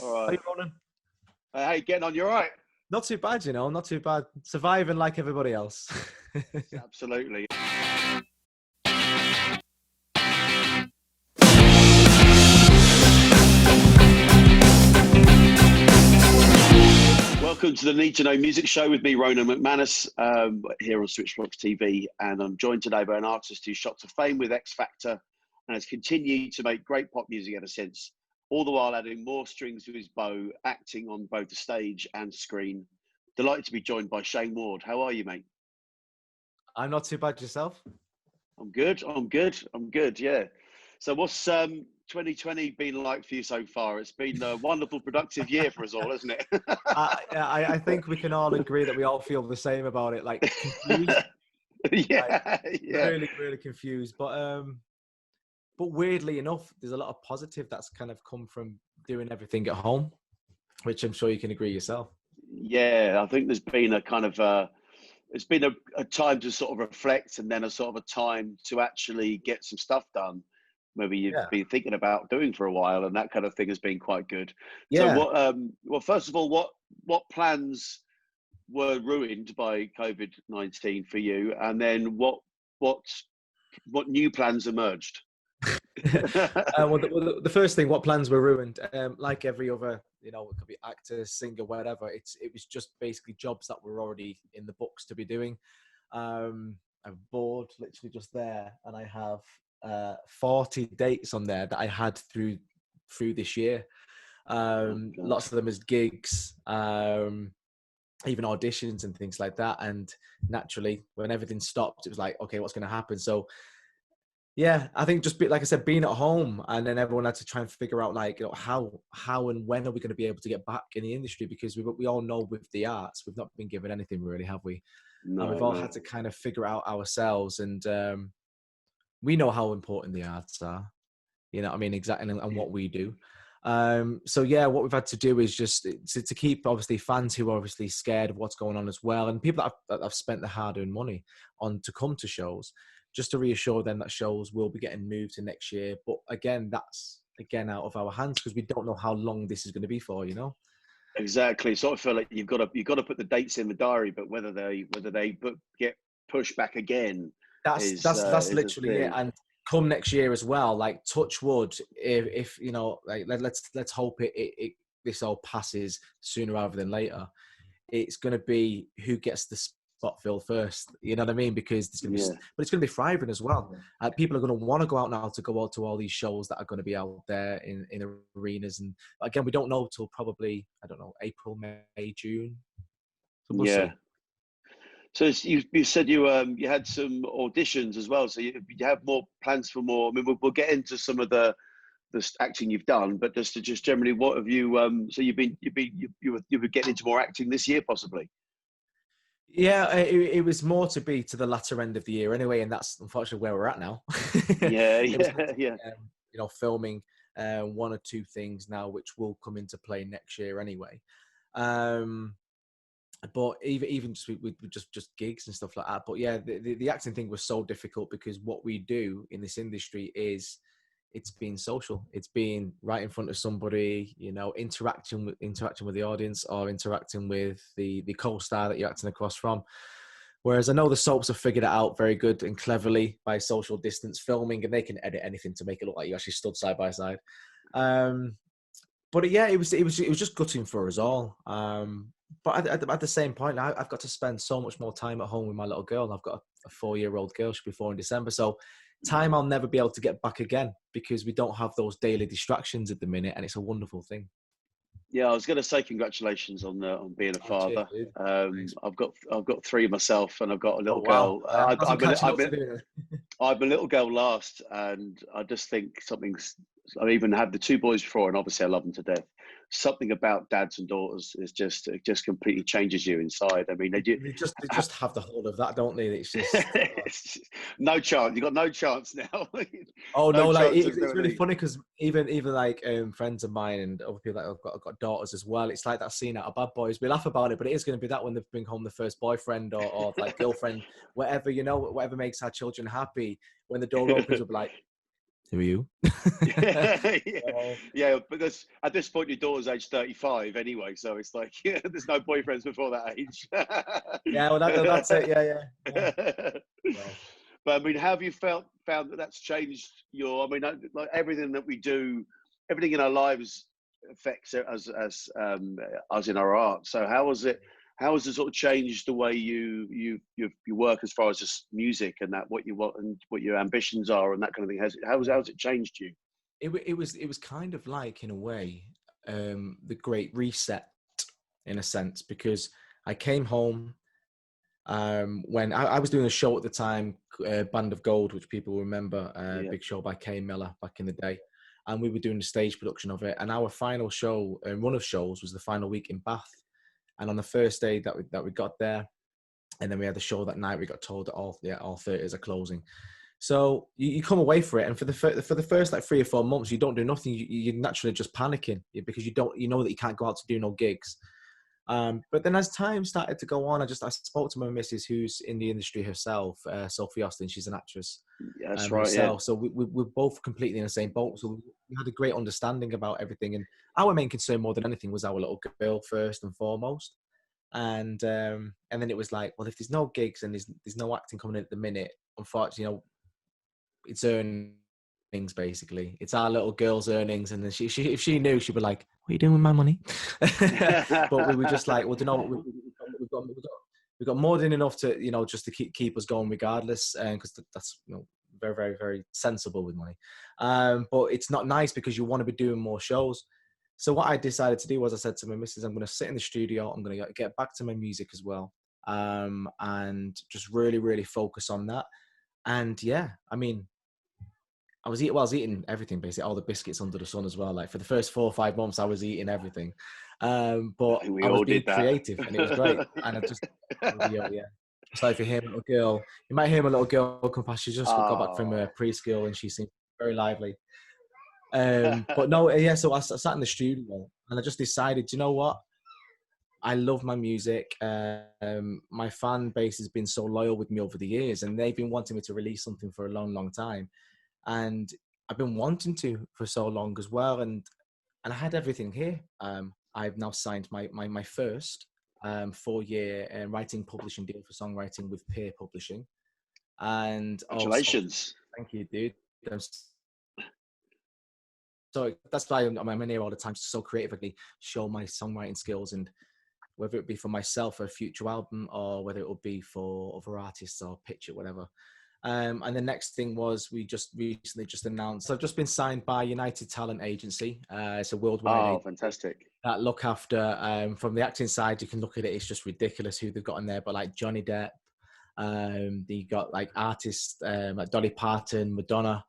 All How right. you, Ronan? How you getting on? You all right? Not too bad, not too bad. Surviving like everybody else. Absolutely. Welcome to the Need to Know Music Show with me, Ronan McManus, here on Switchblocks TV. And I'm joined today by an artist who shot to fame with X Factor and has continued to make great pop music ever since, all the while adding more strings to his bow, acting on both the stage and screen. Delighted to be joined by Shayne. How are you, mate? I'm not too bad. Yourself? I'm good. Yeah. So what's 2020 been like for you so far? It's been a wonderful, productive year for us all, hasn't it? I think we can all agree that we all feel the same about it. Like confused. Yeah. Really, really confused. But weirdly enough, there's a lot of positive that's kind of come from doing everything at home, which I'm sure you can agree yourself. Yeah, I think there's been a kind of it's been a time to sort of reflect, and then a sort of a time to actually get some stuff done. Maybe you've been thinking about doing for a while, and that kind of thing has been quite good. Yeah. So what? Well, first of all, what plans were ruined by COVID-19 for you, and then what new plans emerged? The first thing, what plans were ruined? Like every other, it could be actor, singer, whatever. It was just basically jobs that were already in the books to be doing. I'm bored, literally just there, and I have 40 dates on there that I had through this year. Lots of them as gigs, even auditions and things like that. And naturally, when everything stopped, it was like, okay, what's going to happen? So yeah, I think just like I said, being at home, and then everyone had to try and figure out like, how and when are we going to be able to get back in the industry? Because we all know with the arts, we've not been given anything really, have we? No, and we've all had to kind of figure out ourselves, and we know how important the arts are, what I mean, exactly, and what we do. So yeah, what we've had to do is just to keep obviously fans who are obviously scared of what's going on as well, and people that have spent their hard-earned money on to come to shows, just to reassure them that shows will be getting moved to next year. But again, that's out of our hands because we don't know how long this is going to be for, Exactly. Sort of feel like you've got to put the dates in the diary, but whether they get pushed back again, that's literally it. And come next year as well, like touch wood, if like let's hope it this all passes sooner rather than later. It's going to be who gets the spot filled first, you know what I mean? Because it's going to be, but it's going to be thriving as well. People are going to want to go out now to go out to all these shows that are going to be out there in arenas. And again, we don't know till probably, I don't know, April, May, June. So we'll see. So you said you had some auditions as well. So you have more plans for more. I mean, we'll get into some of the acting you've done, but just generally, what have you? So you were getting into more acting this year, possibly. Yeah, it was more to be to the latter end of the year anyway, and that's unfortunately where we're at now. Yeah. Filming one or two things now, which will come into play next year anyway. But even just with just gigs and stuff like that. But yeah, the acting thing was so difficult because what we do in this industry is it's being social. It's being right in front of somebody, interacting with the audience or interacting with the co-star that you're acting across from. Whereas I know the soaps have figured it out very good and cleverly by social distance filming, and they can edit anything to make it look like you actually stood side by side. But yeah, it was just gutting for us all. But at the same point, I've got to spend so much more time at home with my little girl. I've got a 4-year-old girl. She'll be 4 in December. So time I'll never be able to get back again because we don't have those daily distractions at the minute, and it's a wonderful thing. Yeah, I was going to say congratulations on being a father. I've got 3 myself, and I've got a little girl. I'm a little girl last, and I just think I even had the 2 boys before, and obviously I love them to death. Something about dads and daughters is just completely changes you inside. I mean, they just have the whole of that, don't they? It's just no chance. You got no chance now. Oh no, like it's really funny because even like friends of mine and other people that have got daughters as well. It's like that scene out of Bad Boys. We laugh about it, but it is going to be that when they bring home the first boyfriend or like girlfriend, whatever whatever makes our children happy. When the door opens, we'll be like, who are you? Yeah, because at this point your daughter's age 35 anyway, so it's like there's no boyfriends before that age. Yeah, well that's it. Yeah. Well, but I mean, have you found that that's changed your? I mean, like everything that we do, everything in our lives affects it as in our art. So how has it? How has it sort of changed the way you work as far as just music and that what you want and what your ambitions are and that kind of thing? How's it changed you? it was kind of like, in a way, the great reset, in a sense, because I came home when I was doing a show at the time, Band of Gold, which people remember, big show by Kay Miller back in the day. And we were doing the stage production of it. And our final show, run of shows, was the final week in Bath. And on the first day that we got there, and then we had the show that night, we got told that all theatres are closing. So you come away for it, and for the first like 3 or 4 months, you don't do nothing. You're naturally just panicking because you know that you can't go out to do no gigs. But then as time started to go on, I spoke to my missus, who's in the industry herself, Sophie Austin. She's an actress. That's right. Herself. Yeah. So we're both completely in the same boat. So we had a great understanding about everything. And our main concern more than anything was our little girl first and foremost. And then it was like, well, if there's no gigs and there's no acting coming in at the minute, unfortunately, it's earnings, basically. It's our little girl's earnings. And then she if she knew, she'd be like, what are you doing with my money? But we were just like, well, we've got more than enough to, just to keep us going regardless. Because that's, very, very, very sensible with money. But it's not nice because you want to be doing more shows. So what I decided to do was I said to my missus, I'm going to sit in the studio. I'm going to get back to my music as well. And just really, really focus on that. And yeah, I mean, I was eating everything, basically, all the biscuits under the sun as well. Like for the first 4 or 5 months, I was eating everything. But I was being creative and it was great. And I just, So if you hear my little girl, you might hear my little girl come past. She just got back from preschool and she seemed very lively. But no, yeah, so I sat in the studio and I just decided, you know what? I love my music. My fan base has been so loyal with me over the years, and they've been wanting me to release something for a long, long time. And I've been wanting to for so long as well. And I had everything here. I've now signed my first 4-year writing publishing deal for songwriting with Peer Publishing. And congratulations. Thank you, dude. So that's why I'm in here all the time, so creatively show my songwriting skills, and whether it be for myself for a future album or whether it will be for other artists or pitch it, whatever. And the next thing was we just recently announced, so I've just been signed by United Talent Agency. It's a worldwide agency fantastic. that look after, from the acting side, you can look at it, it's just ridiculous who they've got in there, but like Johnny Depp, they got like artists like Dolly Parton, Madonna,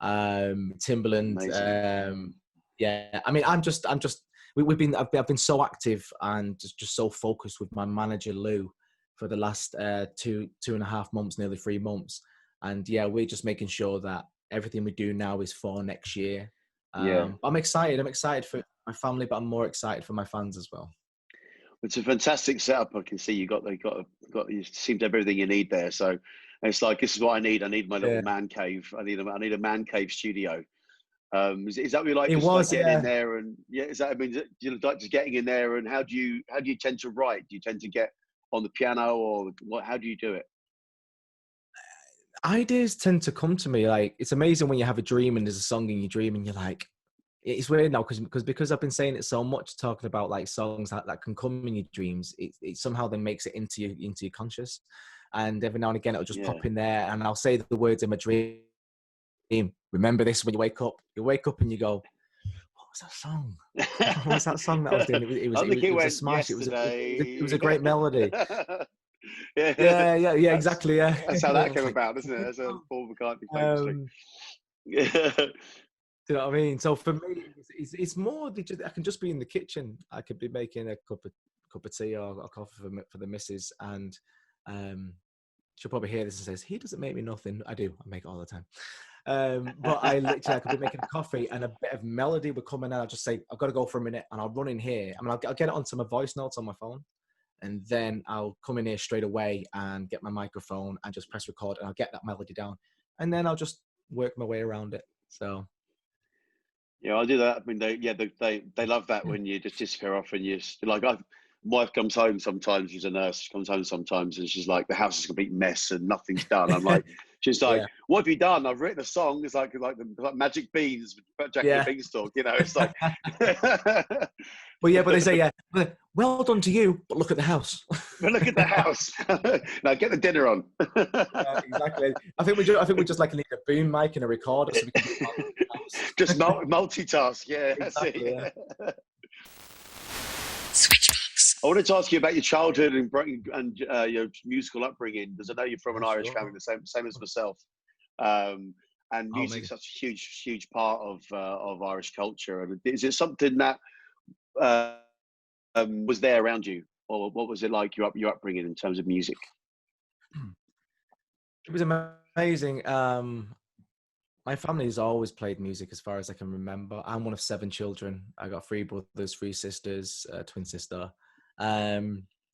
Timbaland. Yeah, I mean, I've been so active and just so focused with my manager Lou for the last 2.5 months, nearly 3 months. And yeah, we're just making sure that everything we do now is for next year. I'm excited for my family, but I'm more excited for my fans as well. It's a fantastic setup. I can see you you seem to have everything you need there. So it's like, this is what I need. I need my little man cave. I need a man cave studio. Is that what you like? It just was, like getting in there and is that, I mean, do you like just getting in there, and how do you tend to write? Do you tend to get on the piano or what? How do you do it? Ideas tend to come to me. Like, it's amazing when you have a dream and there's a song in your dream and you're like, it's weird now because I've been saying it so much, talking about like songs that can come in your dreams. It somehow then makes it into your conscious, and every now and again it'll just pop in there, and I'll say the words in my dream. Remember this when you wake up. You wake up and you go, "What was that song? What was that song that I was doing? It was a smash. It was a great melody." Yeah, exactly. Yeah, that's how that came about, isn't it? That's a Paul McCartney famously. Do you know what I mean? So for me, it's more. I can just be in the kitchen. I could be making a cup of tea or coffee for the missus, and she'll probably hear this and says, "He doesn't make me nothing." I do. I make it all the time. But I could be making a coffee and a bit of melody would come in, and I'll just say, "I've got to go for a minute," and I'll run in here. I mean, I'll get it onto my voice notes on my phone, and then I'll come in here straight away and get my microphone and just press record, and I'll get that melody down, and then I'll just work my way around it. So. Yeah, I do that. I mean, they love that when you just disappear off and like, wife comes home sometimes. She's a nurse. She comes home sometimes and she's like, the house is a complete mess and nothing's done. I'm like, she's like, Yeah. what have you done? I've written a song. It's like magic beans, Jack and the Beanstalk. You know, it's like. But they say, well done to you, but look at the house. But look at the house. Now get the dinner on. Yeah, exactly. I think we just like need a boom mic and a recorder so we can just multitask. Yeah, exactly. Yeah. I wanted to ask you about your childhood and your musical upbringing, because I know you're from an Irish family, the same as myself. And music's such a huge part of Irish culture. And is it something that was there around you, or what was it like your upbringing in terms of music? It was amazing. My family has always played music as far as I can remember. I'm one of 7 children. I got 3 brothers, 3 sisters, a twin sister.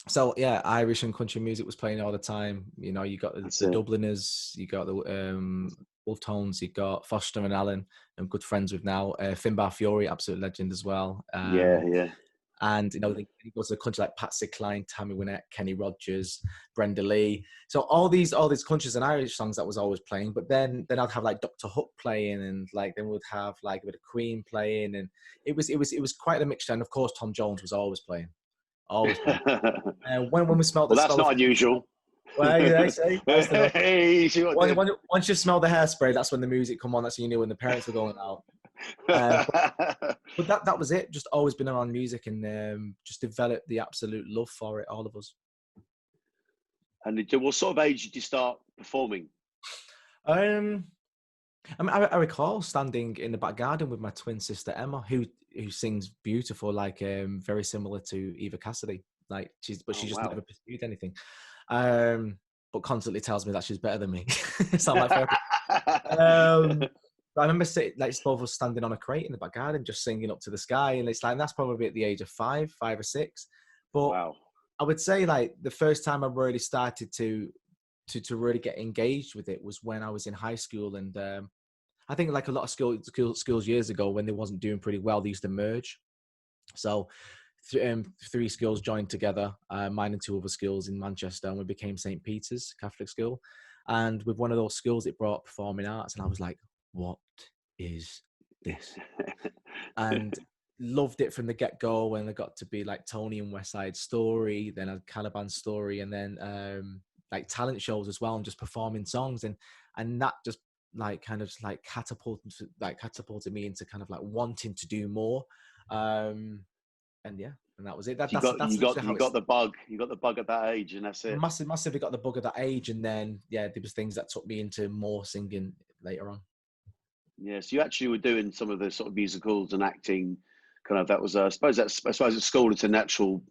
So yeah, Irish and country music was playing all the time. You know, you got the Dubliners, you got the Wolf Tones, you got Foster and Allen. I'm good friends with now. Finbar Fury, absolute legend as well. Yeah. And you know, he goes to the country like Patsy Cline, Tammy Wynette, Kenny Rogers, Brenda Lee. So all these countries and Irish songs that was always playing. But then I'd have like Dr. Hook playing, and like then we'd have like a bit of Queen playing, and it was quite a mixture. And of course, Tom Jones was always playing. Always playing. When we smelled the that's not unusual. Well, yeah, they say. Hey, once you smell the hairspray, that's when the music come on. That's when you knew when the parents were going out. But that was it. Just always been around music and just developed the absolute love for it, all of us. And what sort of age did you start performing? I recall standing in the back garden with my twin sister Emma, who sings beautiful, like very similar to Eva Cassidy. Like she's just never pursued anything. But constantly tells me that she's better than me. So I'm like, I remember both of us standing on a crate in the back garden, just singing up to the sky, and it's like that's probably at the age of 5 or 6. But I would say like the first time I really started to really get engaged with it was when I was in high school, and I think like a lot of schools years ago when they wasn't doing pretty well, they used to merge. So 3 schools joined together, mine and 2 other schools in Manchester, and we became St. Peter's Catholic School. And with one of those schools, it brought performing arts, and I was like, what is this? And loved it from the get-go when I got to be like Tony and West Side Story, then a Caliban Story, and then like talent shows as well, and just performing songs, and that just like kind of like catapulted me into kind of like wanting to do more. And that was it. You got the bug. You got the bug at that age, and that's it. Massively got the bug at that age, and then there was things that took me into more singing later on. Yes, you actually were doing some of the sort of musicals and acting. Kind of that was, I suppose at school it's a natural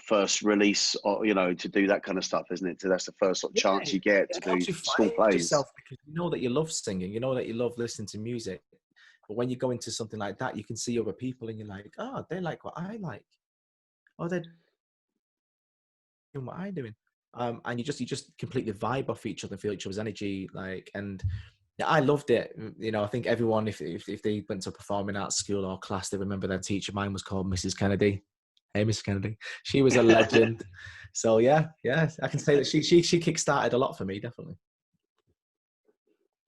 first release, or to do that kind of stuff, isn't it? So that's the first sort of chance you get to do school plays. Yourself because you know that you love singing, you know that you love listening to music. But when you go into something like that, you can see other people and you're like, oh, they like what I like. Oh, they're doing what I'm doing. And you just completely vibe off each other, feel each other's energy. And I loved it. I think everyone, if they went to a performing arts school or class, they remember their teacher. Mine was called Mrs. Kennedy. Hey, Mrs. Kennedy. She was a legend. So yeah, I can say that she kick-started a lot for me, definitely.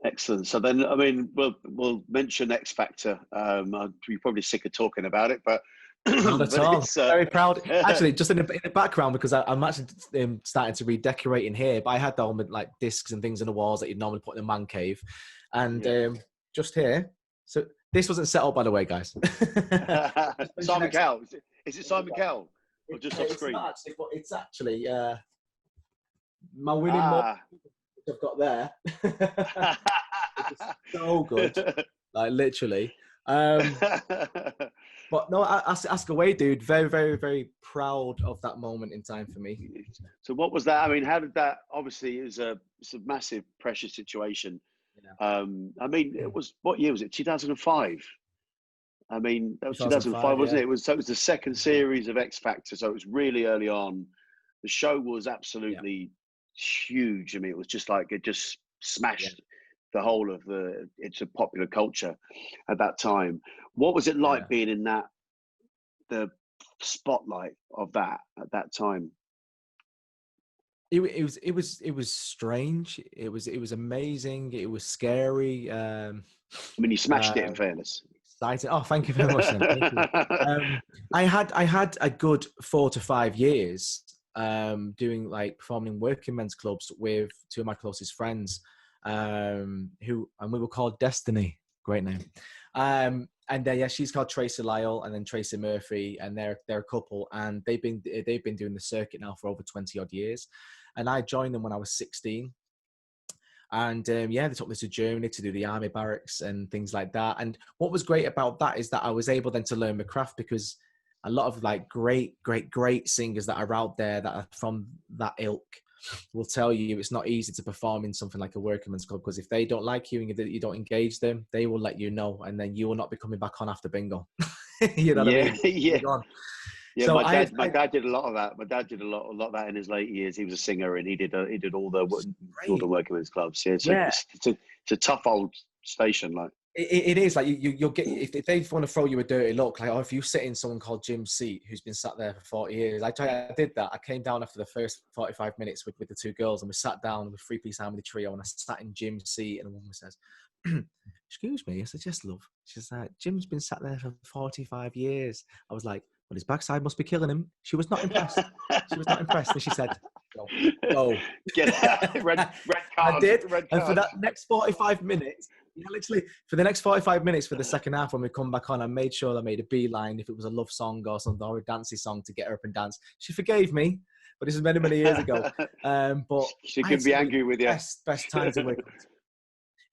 Excellent. So then, I mean, we'll mention X Factor. You're probably sick of talking about it, but not at all. Very proud. Actually, just in the background, because I'm actually starting to redecorate in here. But I had all like discs and things in the walls that you'd normally put in a man cave, and just here. So this wasn't set up, by the way, guys. Simon Cowell. Is it Simon Cowell? Or just off screen? It's actually my winning moment I've got there. It's so good, like literally. But no, ask away, dude. Very, very, very proud of that moment in time for me. So what was that? I mean, how did that? Obviously, it's a massive pressure situation. I mean, it was, what year was it? 2005. I mean, that was 2005, wasn't it? It was the second series of X Factor, so it was really early on. The show was absolutely huge. I mean, it was just like it just smashed the whole of it's a popular culture at that time. What was it like being in the spotlight of that at that time? It was strange. It was amazing. It was scary. I mean, you smashed it, in fairness. Exciting. Oh, thank you very much. Then. Thank you. I had a good 4 to 5 years doing like performing in working men's clubs with two of my closest friends, and we were called Destiny. Great name. And yeah, she's called Tracy Lyle, and then Tracy Murphy, and they're a couple, and they've been doing the circuit now for over 20 odd years. And I joined them when I was 16. And yeah, they took me to Germany to do the army barracks and things like that. And what was great about that is that I was able then to learn my craft, because a lot of like great singers that are out there that are from that ilk will tell you it's not easy to perform in something like a workman's club, because if they don't like you and you don't engage them, they will let you know, and then you will not be coming back on after bingo. You know what I mean? Yeah. Yeah, so my dad did a lot of that. My dad did a lot of that in his late years. He was a singer, and he did all the working men's clubs. Yeah, so it's a tough old station. Like it is like you'll get if they want to throw you a dirty look, like if you sit in someone called Jim's seat who's been sat there for 40 years. I did that. I came down after the first 45 minutes with the two girls, and we sat down with three-piece harmony trio, and I sat in Jim's seat, and a woman says, "Excuse me." I said, "Yes, love." She's like, "Jim's been sat there for 45 years." I was like, "Well, his backside must be killing him." She was not impressed. And she said, "Go." Get out. Red card. I did. Red and card. for that next 45 minutes, literally for the next 45 minutes for the second half, when we come back on, I made sure I made a beeline if it was a love song or something, or a dancey song, to get her up and dance. She forgave me, but this is many, many years ago. But she could be angry with you. Best times of work.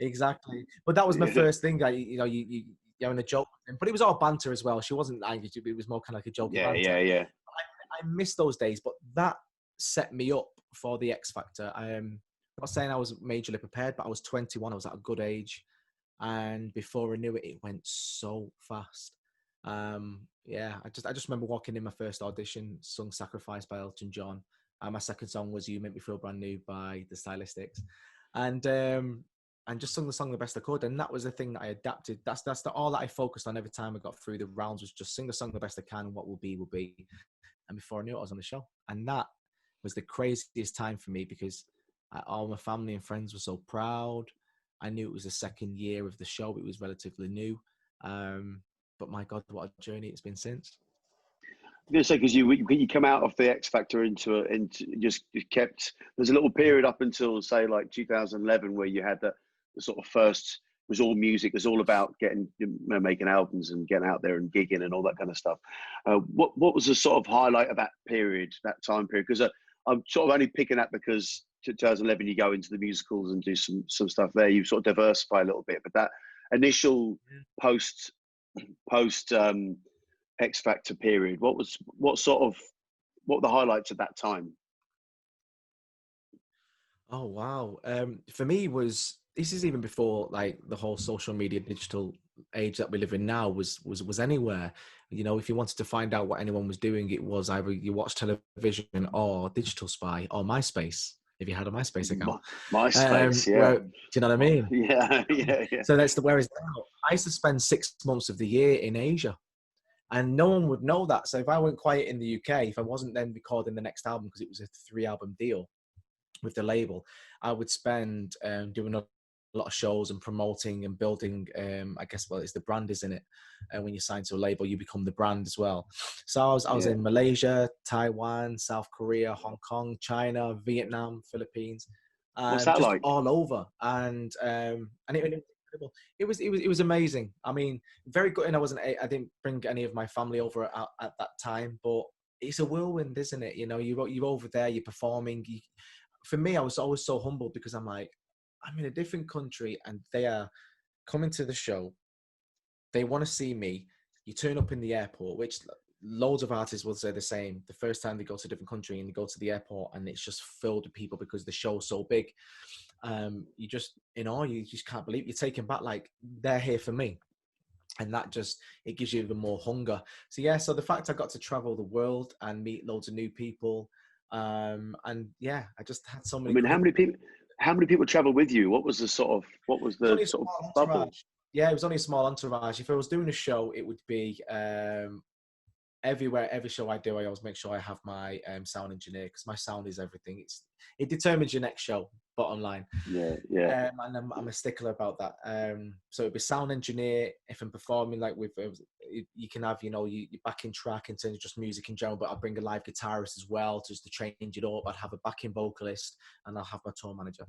Exactly. But that was my first thing. You having a joke with him, but it was all banter as well. She wasn't angry. It was more kind of like a joke. Yeah. I miss those days, but that set me up for the X Factor. I'm not saying I was majorly prepared, but I was 21. I was at a good age, and before I knew it, it went so fast. Yeah, I just remember walking in my first audition, sung "Sacrifice" by Elton John. My second song was "You Make Me Feel Brand New" by the Stylistics, and just sung the song the best I could. And that was the thing that I adapted. That's all that I focused on every time I got through the rounds, was just sing the song the best I can. What will be, will be. And before I knew it, I was on the show. And that was the craziest time for me, because all my family and friends were so proud. I knew it was the second year of the show. It was relatively new. But my God, what a journey it's been since. I'm going to say, because you come out of the X Factor into just kept, there's a little period up until say like 2011 where you had the sort of first, it was all music. It was all about making albums and getting out there and gigging and all that kind of stuff. What was the sort of highlight of that period, that time period? Because I'm sort of only picking that because 2011 you go into the musicals and do some stuff there. You sort of diversify a little bit, but that initial post X Factor period, what were the highlights of that time? Oh wow. For me, this is even before like the whole social media digital age that we live in now was anywhere. If you wanted to find out what anyone was doing, it was either you watch television or Digital Spy or MySpace, if you had a MySpace account. MySpace, yeah. Do you know what I mean? Yeah. So that's whereas now I used to spend 6 months of the year in Asia, and no one would know that. So if I went quiet in the UK, if I wasn't then recording the next album, because it was a 3-album deal with the label, I would spend doing a lot of shows and promoting and building. I guess, it's the brand, isn't it? And when you sign to a label, you become the brand as well. So I was in Malaysia, Taiwan, South Korea, Hong Kong, China, Vietnam, Philippines. What's that just like? all over, and it was incredible. It was amazing. I mean, very good. And I didn't bring any of my family over at that time, but it's a whirlwind, isn't it? You're over there, you're performing. For me, I was always so humble, because I'm like, I'm in a different country and they are coming to the show. They want to see me. You turn up in the airport, which loads of artists will say the same. The first time they go to a different country and they go to the airport and it's just filled with people because the show's so big. You just, you just can't believe it. You're taken back, like they're here for me. And that it gives you even more hunger. So the fact I got to travel the world and meet loads of new people, and yeah, I just had so many. I mean, how many people? How many people travel with you? What was the sort of bubble? Yeah, it was only a small entourage. If I was doing a show, it would be everywhere. Every show I do, I always make sure I have my sound engineer, because my sound is everything. It determines your next show, bottom line. Yeah. And I'm a stickler about that. So it'd be sound engineer. If I'm performing, like you can have, your backing track in terms of just music in general, but I'll bring a live guitarist as well just to change it up. I'd have a backing vocalist, and I'll have my tour manager.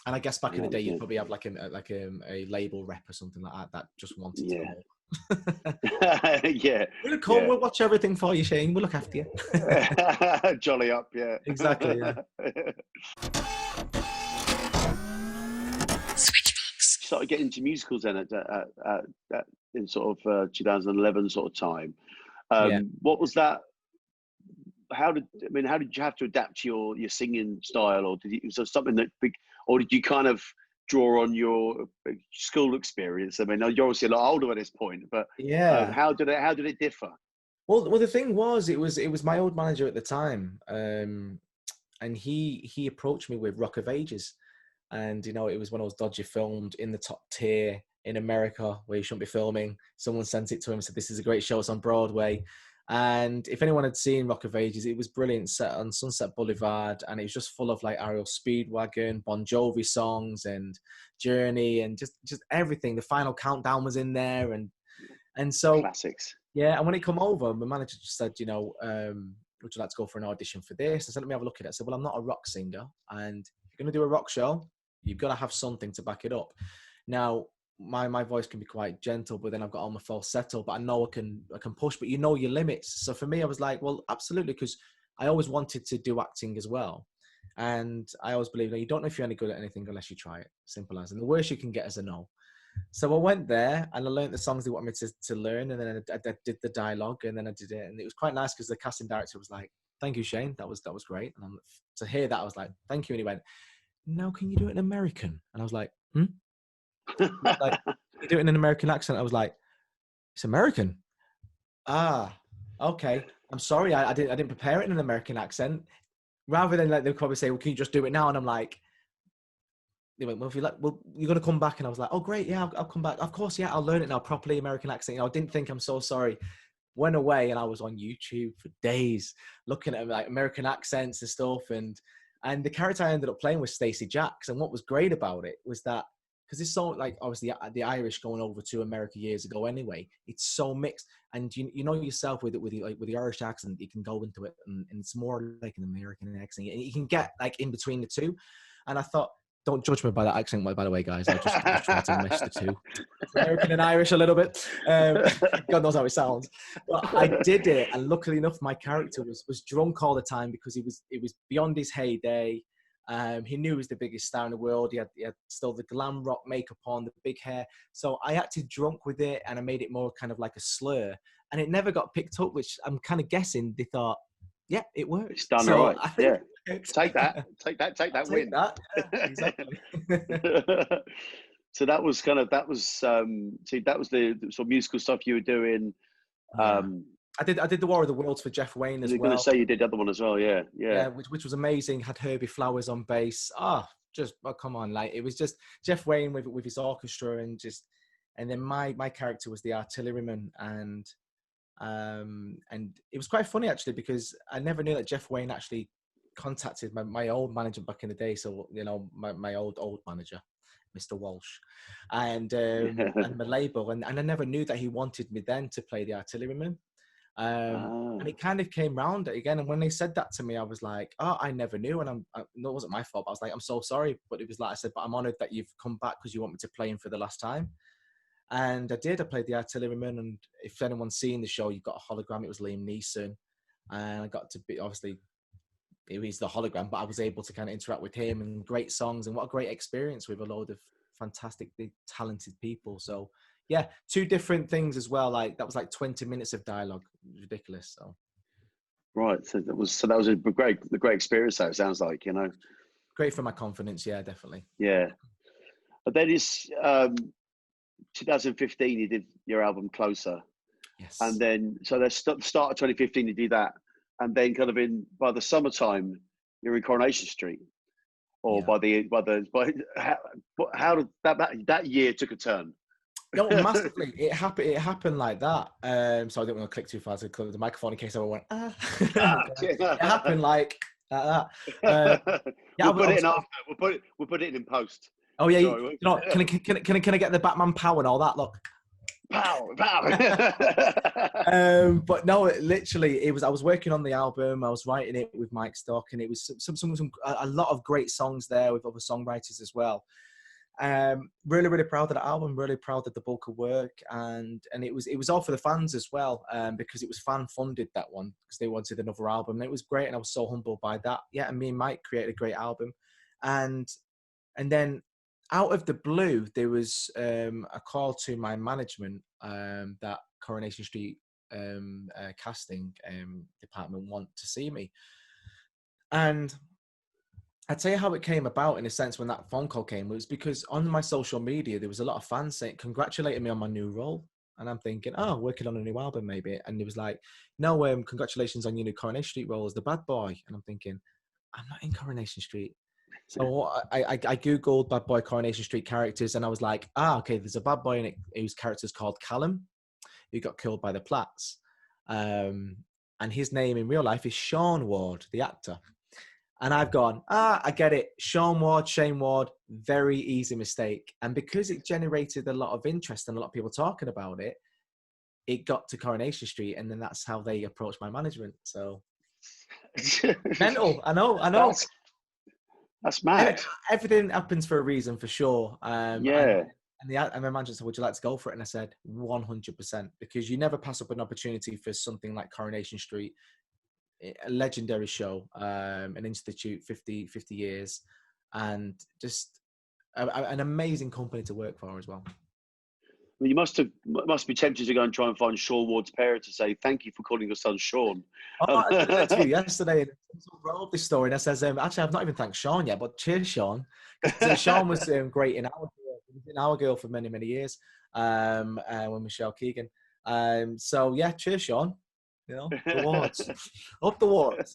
And I guess back in the day, you'd probably have like a label rep or something like that just wanted to go. Yeah. We'll come, we'll watch everything for you, Shayne. We'll look after you. Jolly up, yeah. Exactly, yeah. Started getting into musicals then in sort of 2011 sort of time. What was that? How did you have to adapt your singing style, or was there something that big, or did you kind of draw on your school experience? I mean, you're obviously a lot older at this point, but how did it differ? Well, the thing was, it was my old manager at the time, and he approached me with Rock of Ages, and it was one of those dodgy filmed in the top tier in America where you shouldn't be filming. Someone sent it to him and said, "This is a great show. It's on Broadway." And if anyone had seen Rock of Ages, it was brilliant, set on Sunset Boulevard, and it was just full of like Ariel Speedwagon, Bon Jovi songs, and Journey, and just everything. The Final Countdown was in there, and so classics. Yeah, and when it come over, my manager just said, would you like to go for an audition for this? I said, let me have a look at it. I said, well, I'm not a rock singer, and if you're going to do a rock show, you've got to have something to back it up. Now, my voice can be quite gentle, but then I've got all my falsetto, but I know I can push, but your limits. So for me, I was like, well, absolutely, because I always wanted to do acting as well. And I always believe that you don't know if you're any good at anything unless you try it. Simple as. And the worst you can get is a no. So I went there and I learned the songs they wanted me to learn, and then I did the dialogue, and then I did it, and it was quite nice because the casting director was like, "Thank you, Shayne. That was great." And to hear that, I was like, "Thank you." And he went, "Now can you do it in American?" And I was like, like, you do it in an American accent? I was like, "It's American." Ah, okay. I'm sorry, I didn't prepare it in an American accent. Rather than like they'll probably say, "Well, can you just do it now?" And I'm like, they went, "Well, if you like, well, you're gonna come back." And I was like, "Oh, great, yeah, I'll come back. Of course, yeah, I'll learn it now properly, American accent." I didn't think, I'm so sorry. Went away, and I was on YouTube for days looking at like American accents and stuff, and the character I ended up playing was Stacey Jacks. And what was great about it was that, because it's so like obviously the Irish going over to America years ago anyway, it's so mixed, and you know yourself with the Irish accent, you can go into it, and it's more like an American accent, and you can get like in between the two. And I thought, don't judge me by that accent, by the way, guys. I just try to mesh the two, American and Irish a little bit. God knows how it sounds, but I did it, and luckily enough, my character was drunk all the time because it was beyond his heyday. He knew he was the biggest star in the world. He had still the glam rock makeup on, the big hair. So I acted drunk with it, and I made it more kind of like a slur, and it never got picked up, which I'm kind of guessing they thought, yeah, it worked. It's done all right. Yeah. Take that win. That. Yeah, exactly. So that was the sort of musical stuff you were doing. I did the War of the Worlds for Jeff Wayne as well. You're going to say you did the other one as well, yeah. Which was amazing. Had Herbie Flowers on bass. Come on, like it was just Jeff Wayne with his orchestra, and then my character was the artilleryman, and it was quite funny actually, because I never knew that Jeff Wayne actually contacted my old manager back in the day. So my old manager, Mr. Walsh, and my label, and I never knew that he wanted me then to play the artilleryman. And it kind of came round again. And when they said that to me, I was like, "Oh, I never knew." And no, it wasn't my fault. I was like, "I'm so sorry," but it was like I said, "But I'm honoured that you've come back because you want me to play him for the last time." And I did. I played the artilleryman, and if anyone's seen the show, you've got a hologram. It was Liam Neeson, and I got to be, obviously it was the hologram, but I was able to kind of interact with him, and great songs, and what a great experience with a load of fantastically talented people. So yeah, two different things as well. Like that was like 20 minutes of dialogue. Ridiculous. So right. So that was a great experience. That it sounds like, great for my confidence. Yeah, definitely. Yeah. But then it's 2015. You did your album Closer. Yes. And then so the start of 2015 you did that, and then kind of by the summertime you're in Coronation Street. or how did that year took a turn? No, massively. It happened like that. So I didn't want to click too fast. I clicked the microphone in case everyone went, It happened like that. We'll put it in after. We'll put it in post. Oh yeah. Sorry, can I get the Batman pow and all that? Look. Pow, pow. But no, literally, I was working on the album. I was writing it with Mike Stock, and it was a lot of great songs there with other songwriters as well. Really, really proud of the album. Really proud of the bulk of work, and it was all for the fans as well, because it was fan funded, that one, because they wanted another album. And it was great, and I was so humbled by that. Yeah, and me and Mike created a great album, and then out of the blue, there was a call to my management that Coronation Street casting department want to see me. And I'd tell you how it came about, in a sense, when that phone call came. It was because on my social media, there was a lot of fans congratulating me on my new role. And I'm thinking, oh, working on a new album maybe. And it was like, no, congratulations on your new Coronation Street role as the bad boy. And I'm thinking, I'm not in Coronation Street. So I Googled bad boy Coronation Street characters, and I was like, okay, there's a bad boy in it whose character's called Callum, who got killed by the Platts. And his name in real life is Sean Ward, the actor. And I've gone, I get it. Sean Ward, Shayne Ward, very easy mistake. And because it generated a lot of interest and a lot of people talking about it, it got to Coronation Street, and then that's how they approached my management. So mental, I know. That's mad. Everything happens for a reason, for sure. Yeah. And my manager said, would you like to go for it? And I said, 100%, because you never pass up an opportunity for something like Coronation Street, a legendary show, an institute, 50 years, and just an amazing company to work for as well. Well, you must be tempted to go and try and find Sean Ward's parents to say thank you for calling your son Sean. I did that to you yesterday, and wrote this story, and I says, actually, I've not even thanked Sean yet, but cheers, Sean. Sean was great in Our Girl. He was in Our Girl for many, many years, with Michelle Keegan. So yeah, cheers, Sean. You know, the wards. Up the wards.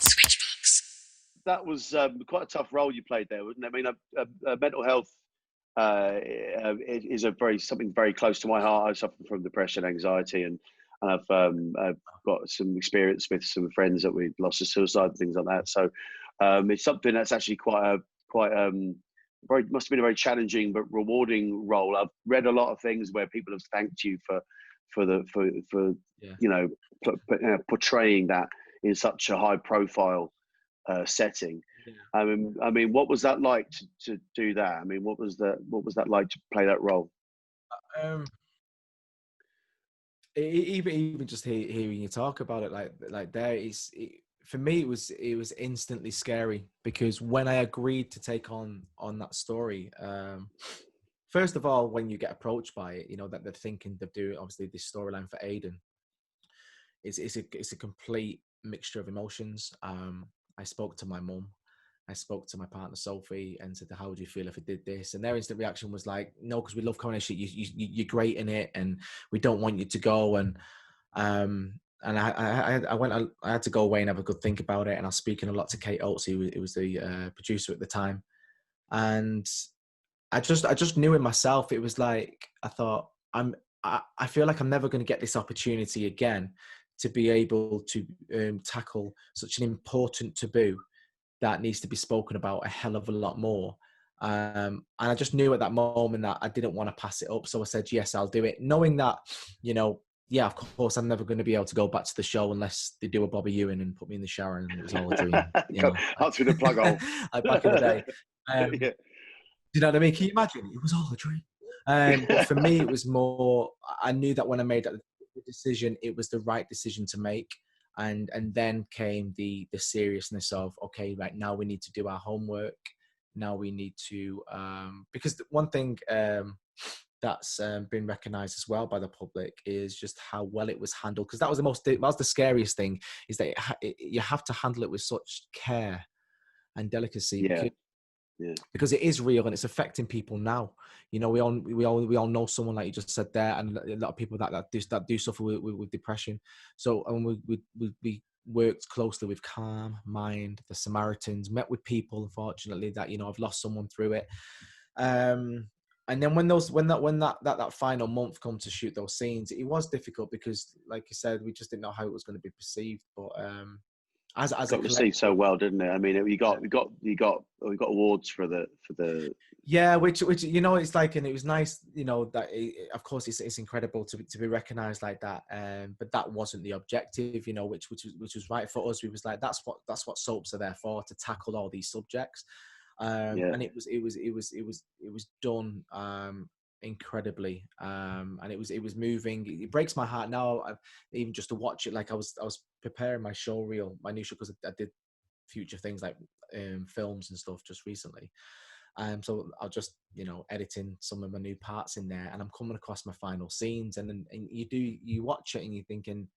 Switchbox. That was quite a tough role you played there, wasn't it? I mean, mental health is something very close to my heart. I suffer from depression, anxiety, and I've got some experience with some friends that we lost to suicide and things like that. So it's something that's actually must have been a very challenging but rewarding role. I've read a lot of things where people have thanked you for portraying that in such a high profile setting. Yeah. I mean, what was that like to do that? I mean, what was that like to play that role? Even just hearing you talk about it, like there is, for me, it was instantly scary, because when I agreed to take on that story, first of all, when you get approached by it, you know that they're thinking of doing obviously this storyline for Aidan. It's a complete mixture of emotions. I spoke to my mum, I spoke to my partner Sophie, and said, "How would you feel if I did this?" And their instant reaction was like, "No, because we love Coronation. You're great in it, and we don't want you to go." And I had to go away and have a good think about it. And I was speaking a lot to Kate Oates, who was the producer at the time, and I just knew in myself. It was like I thought, I feel like I'm never going to get this opportunity again to be able to tackle such an important taboo that needs to be spoken about a hell of a lot more. And I just knew at that moment that I didn't want to pass it up. So I said, yes, I'll do it. Knowing that, you know, yeah, of course, I'm never going to be able to go back to the show unless they do a Bobby Ewing and put me in the shower and it was all a dream. Out through the plug hole. Back in the day. Yeah. Do you know what I mean? Can you imagine? It was all a dream. But for me, it was more, I knew that when I made that decision, it was the right decision to make. And then came the seriousness of, okay, right now we need to do our homework. Now we need to, because one thing that's been recognised as well by the public is just how well it was handled. Because that was the scariest thing, is that you have to handle it with such care and delicacy. Yeah. Because it is real and it's affecting people now. You know, we all know someone, like you just said there, and a lot of people that do suffer with depression. So, and we worked closely with Calm, Mind, the Samaritans, met with people, unfortunately, that, you know, I've lost someone through it. And then when that final month come to shoot those scenes, it was difficult because, like you said, we just didn't know how it was going to be perceived. But as got received so well, didn't it? I mean, we got awards for the. Yeah, which you know, it's like, and it was nice, you know, that of course it's incredible to be recognized like that. But that wasn't the objective, you know, which was right for us. We was like, that's what soaps are there for, to tackle all these subjects. And it was done incredibly, and it was moving. It breaks my heart now, even just to watch it. Like I was preparing my show reel, my new show, because I did future things like films and stuff just recently. So I'll just, you know, editing some of my new parts in there, and I'm coming across my final scenes, and then you watch it and you're thinking,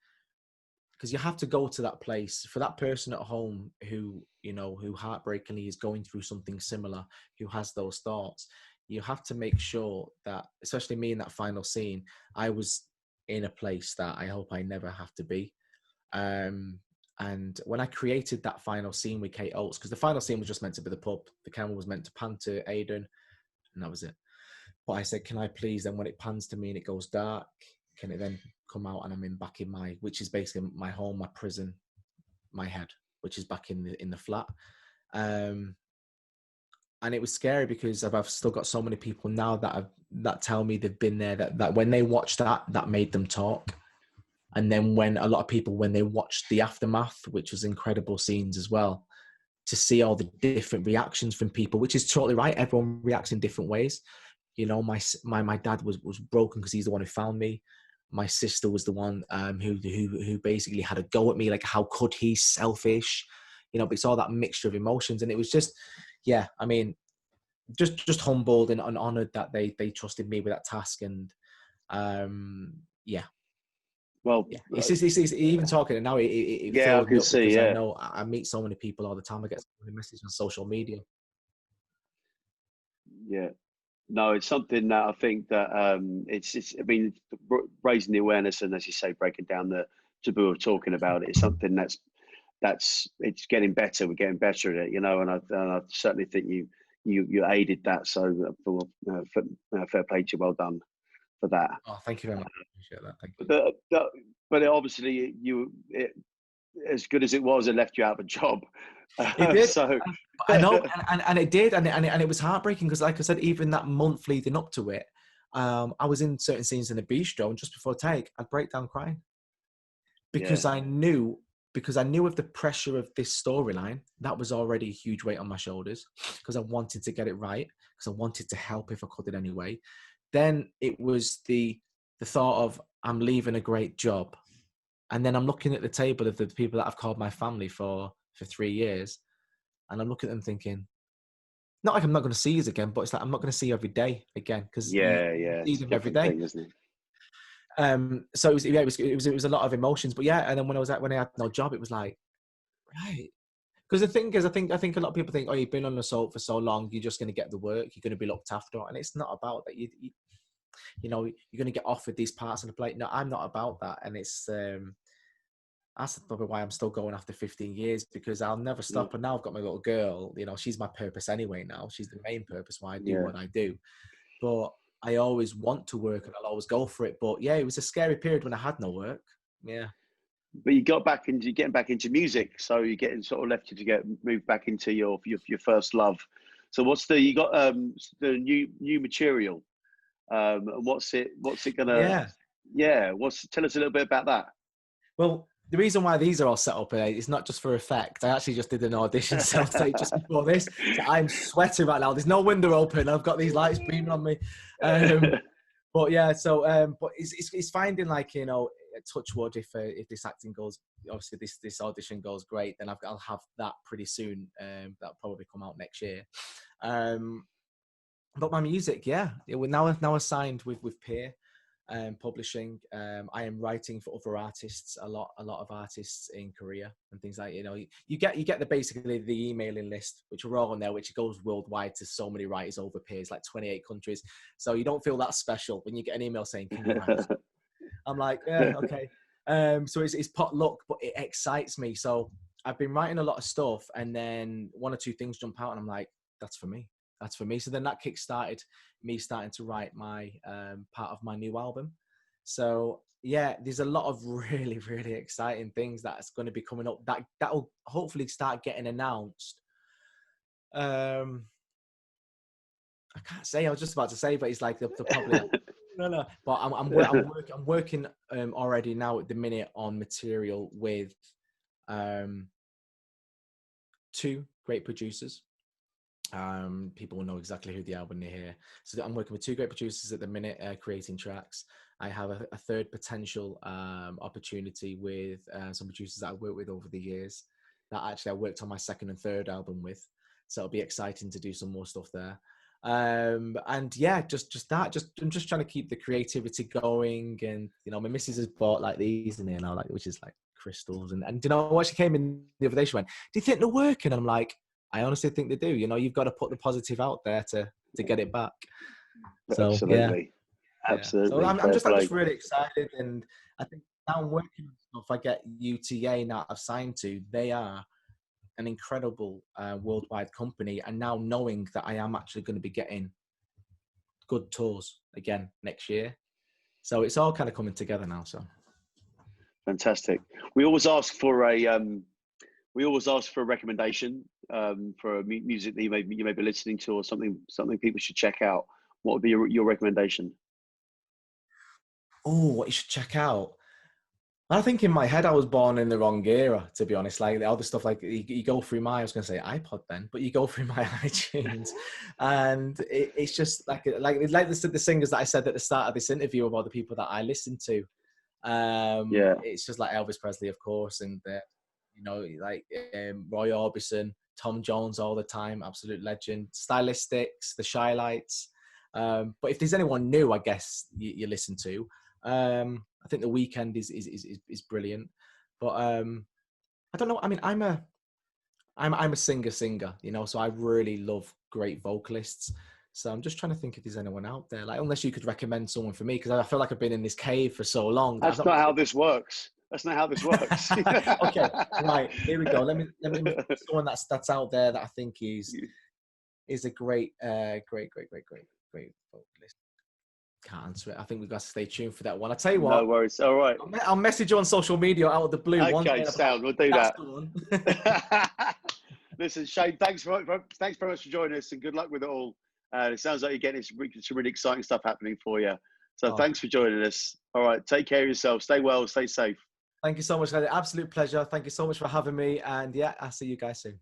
because you have to go to that place for that person at home who, you know, who heartbreakingly is going through something similar, who has those thoughts. You have to make sure that, especially me in that final scene, I was in a place that I hope I never have to be. And when I created that final scene with Kate Oates, because the final scene was just meant to be the pub, the camera was meant to pan to Aidan, and that was it. But I said, can I please, then when it pans to me and it goes dark, can it then come out and I'm back in my, which is basically my home, my prison, my head, which is back in the flat. And it was scary because I've still got so many people now that tell me they've been there, that when they watched that made them talk. And then when a lot of people, when they watched the aftermath, which was incredible scenes as well, to see all the different reactions from people, which is totally right. Everyone reacts in different ways. You know, my dad was broken because he's the one who found me. My sister was the one who basically had a go at me, like, how could he, selfish, you know, but it's all that mixture of emotions. And it was just, yeah, I mean, just humbled and honored that they trusted me with that task. And yeah. Well, yeah, it's even talking now. It yeah, I fills me can up see. because I Yeah, know I meet so many people all the time. I get so many messages on social media. yeah. No, it's something that I think that it's. I mean, raising the awareness and, as you say, breaking down the taboo of talking about it is something that's it's getting better. We're getting better at it, you know. And I certainly think you aided that. So fair play to you. Well done for that. Oh, thank you very much. I appreciate that. Thank you. But obviously, as good as it was, it left you out of a job. It did. So I know, and it did, and it was heartbreaking because, like I said, even that month leading up to it, I was in certain scenes in the bistro, and just before take, I'd break down crying because I knew of the pressure of this storyline. That was already a huge weight on my shoulders because I wanted to get it right, because I wanted to help if I could in any way. Then it was the thought of, I'm leaving a great job, and then I'm looking at the table of the people that I've called my family for 3 years. And I'm looking at them thinking, not like I'm not going to see you again, but it's like I'm not going to see you every day again because you see it's them a every different day. thing, isn't it? So it was a lot of emotions. But yeah, and then when I had no job, it was like, right. Because the thing is, I think a lot of people think, oh, you've been on the soap for so long, you're just going to get the work, you're going to be looked after, and it's not about that. You know, you're going to get offered these parts on the plate. No, I'm not about that, and it's. That's probably why I'm still going after 15 years, because I'll never stop. And now I've got my little girl, you know, she's my purpose anyway now. She's the main purpose why I do what I do. But I always want to work and I'll always go for it. But yeah, it was a scary period when I had no work. Yeah. But you getting back into music. So you're getting sort of left to moved back into your first love. So you got the new material. And what's it gonna, tell us a little bit about that. Well, the reason why these are all set up is not just for effect. I actually just did an audition self-tape just before this. So I'm sweating right now. There's no window open. I've got these lights beaming on me. But yeah, so but it's finding, like, you know, touch wood, if this acting goes, obviously this audition goes great, then I'll have that pretty soon. That'll probably come out next year. But my music, yeah, now signed with Peer. Publishing. I am writing for other artists, a lot of artists in Korea and things like, you know, you get basically the emailing list, which are all on there, which goes worldwide to so many writers over Peers, like 28 countries. So you don't feel that special when you get an email saying, can you write? I'm like, yeah, okay. So it's potluck, but it excites me. So I've been writing a lot of stuff, and then one or two things jump out, and I'm like, that's for me. That's for me. So then that kick-started me starting to write my part of my new album. So yeah, there's a lot of really, really exciting things that's going to be coming up that'll hopefully start getting announced. I can't say. I was just about to say, but it's like the probably no. But I'm working already now at the minute on material with two great producers. People will know exactly who the album they hear. So I'm working with two great producers at the minute, creating tracks. I have a third potential opportunity with some producers that I've worked with over the years that actually I worked on my second and third album with. So it'll be exciting to do some more stuff there. And yeah, I'm just trying to keep the creativity going. And, you know, my missus has bought like these in here now, like, which is like crystals. And you know what, she came in the other day, she went, do you think they're working? And I'm like, I honestly think they do. You know, you've got to put the positive out there to get it back. So, absolutely. Yeah. Absolutely. So I'm just really excited. And I think now I'm working on stuff. I get UTA now I've signed to. They are an incredible worldwide company. And now knowing that I am actually going to be getting good tours again next year. So it's all kind of coming together now. So fantastic. We always ask for a recommendation for music that you may be listening to, or something people should check out. What would be your recommendation? Oh, what you should check out. I think in my head, I was born in the wrong era, to be honest. Like all the stuff, like you go through I was going to say iPod then, but you go through my iTunes, and it's just like the singers that I said at the start of this interview about the people that I listen to. It's just like Elvis Presley, of course, and you know, like Roy Orbison, Tom Jones all the time, absolute legend. Stylistics, the Shy Lights. But if there's anyone new, I guess you listen to. I think The Weeknd is brilliant, but I don't know. I mean, I'm a singer, you know, so I really love great vocalists. So I'm just trying to think if there's anyone out there, like, unless you could recommend someone for me, because I feel like I've been in this cave for so long. That's not how this works. That's not how this works. Okay, right, here we go. Let me someone that's out there that I think is a great vocalist. Can't answer it. I think we've got to stay tuned for that one. I tell you what. No worries. All right. I'll message you on social media out of the blue. Okay, sound. We'll do that. Listen, Shayne, thanks very much for joining us, and good luck with it all. It sounds like you're getting some really exciting stuff happening for you. So thanks for joining us. All right, take care of yourself. Stay well. Stay safe. Thank you so much, guys. Absolute pleasure. Thank you so much for having me. And yeah, I'll see you guys soon.